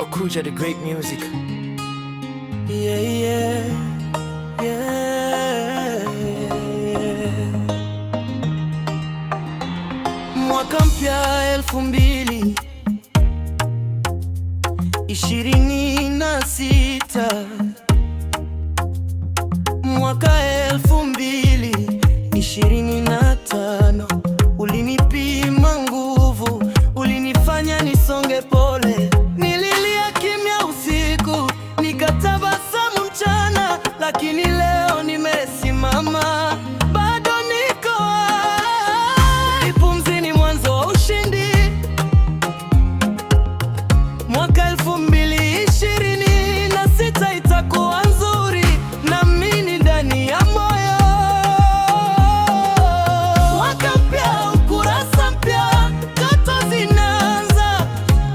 Okuja the great music. Yeah, yeah, yeah. Mwaka mpya 2026, mwaka 2025 ulinipima nguvu, ulinifanya nisonge pole. Nililia kimya usiku, nikatabasamu mchana, lakini leo nimesimama, bado niko hai. Pumzi ni mwanzo wa ushindi. Mwaka 2026 itakuwa nzuri, naamini ndani ya moyo. Mwaka mpya, ukurasa mpya, ndoto zinaanza.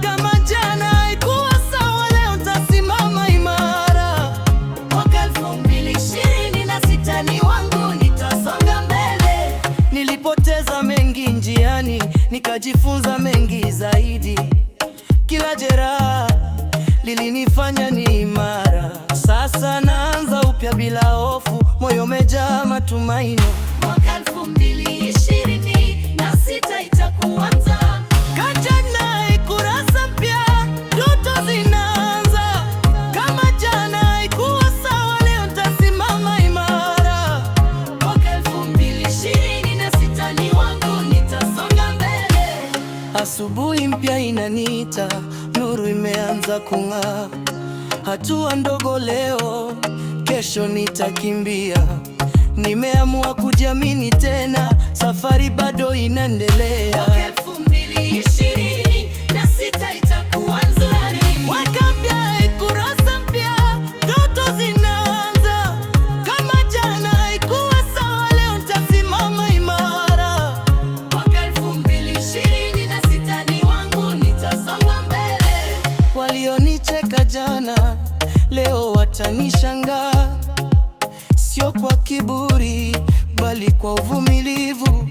Kama jana haikuwa sawa, leo nitasimama imara. Mwaka 2026 ni wangu, nitasonga mbele. Nilipoteza mengi njiani, nikajifunza mengi zaidi. Kila jeraha lilinifanya ni imara. Sasa naanza upya bila hofu, moyo umejaa matumaini. Mwaka 2026 itakuwa mtamu. Kajana kurasa mpya, ndoto zinaanza. Kama jana haikuwa sawa, leo nitasimama imara. Mwaka 2026 ni wangu, nitasonga mbele. Asubuhi mpya inaniita, nuru imeanza kung'aa. Hatua ndogo leo, kesho nitakimbia. Nimeamua kujiamini tena, safari bado inaendelea. Mwaka 2026 itakuwa nzuri. Mwaka mpya, kurasa mpya, ndoto zinaanza. Kama jana haikuwa sawa, leo nitasimama imara. Mwaka 2026 ni wangu, nitasonga mbele. Walionicheka jana, leo watanishangaa. Sio kwa kiburi, bali kwa uvumilivu.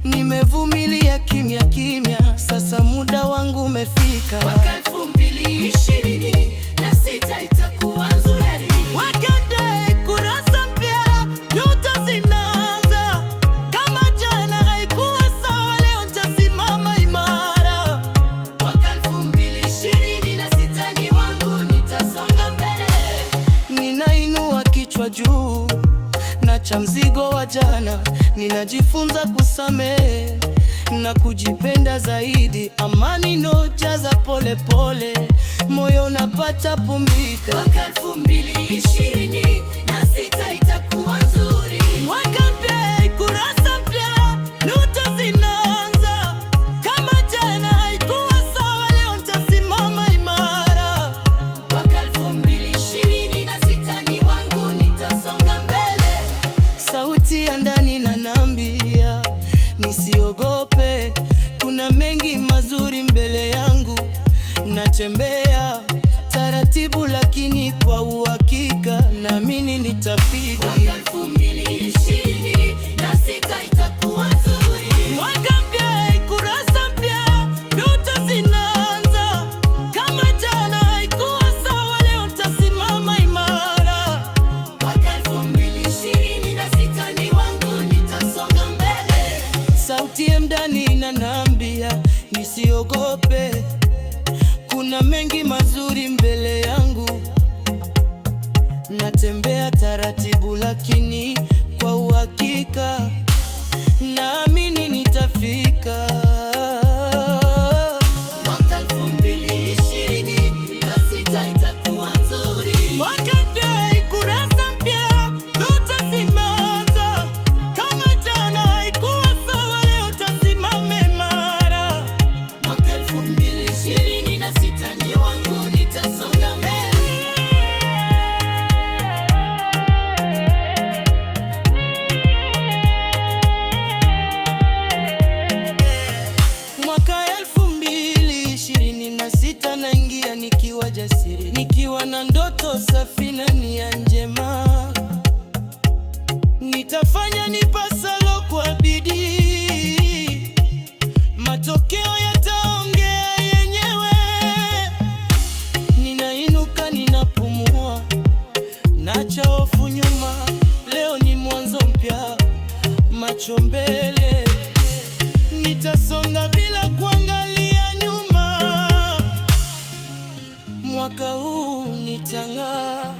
Nimevumilia kimya kimya, sasa muda wangu umefika. Mwaka 2026 itakuwa nzuri. Wakati kurasa mpya, ndoto zinaanza. Kama jana haikuwa sawa, leo nitasimama imara. Mwaka 2026 ni wangu, nitasonga mbele. Ninainua kichwa juu, nacha mzigo wa jana. Ninajifunza kusamehe na kujipenda zaidi. Amani inojaza pole pole, moyo unapata pumzika. Mwaka 2026 itakuwa nzuri. Mwaka mpya, kurasa mpya, ndoto zinaanza. Kama jana haikuwa sawa, leo nitasimama imara. Mwaka 2026 ni wangu, nitasonga mbele. Sauti ya ndani inaniambia nisiogope, kuna mengi mazuri mbele yangu. Natembea taratibu, lakini kwa uhakika, naamini nitafika. Mwaka 2026 itakuwa nzuri. Mwaka mpya, kurasa mpya, ndoto zinaanza. Kama jana haikuwa sawa, leo nitasimama imara. Mwaka 2026 ni wangu, nitasonga mbele. Sauti ya ndani inaniambia nisiogope, kuna mengi mazuri mbele yangu. Natembea taratibu, lakini kwa uhakika, naamini nitafika. Mwaka 2026 itakuwa nzuri. Mwaka mpya, kurasa mpya, ndoto zinaanza. Kama jana haikuwa sawa, leo nitasimama imara. Mwaka 2026 ni wangu, nitasonga mbele. Mwaka 2026 naingia nikiwa jasiri, nikiwa na ndoto safi na nia njema. Nitafanya nipasalo kwa bidii, matokeo yataongea yenyewe. macho mbele, nitasonga bila kuangalia nyuma. Mwaka huu nitang'aa.